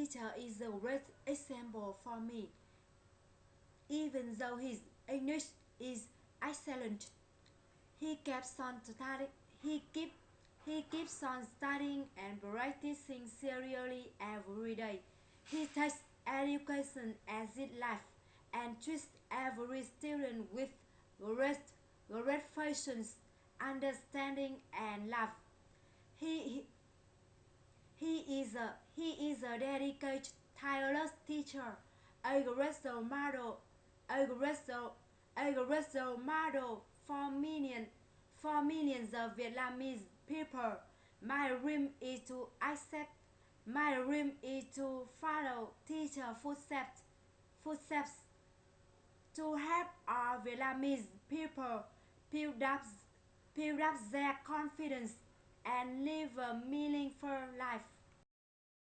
teacher is a great example for me. Even though his English is excellent, he keeps on studying. He keeps on studying and practicing seriously every day. He takes education as his life and treats every student with great, great patience, understanding, and love. He, he, he is a dedicated, tireless teacher, a great role model, a great role, a great role model for millions of Vietnamese people. My dream is to accept. My dream is to follow teacher footsteps to help our Vietnamese people build up, build up their confidence and live a meaningful life.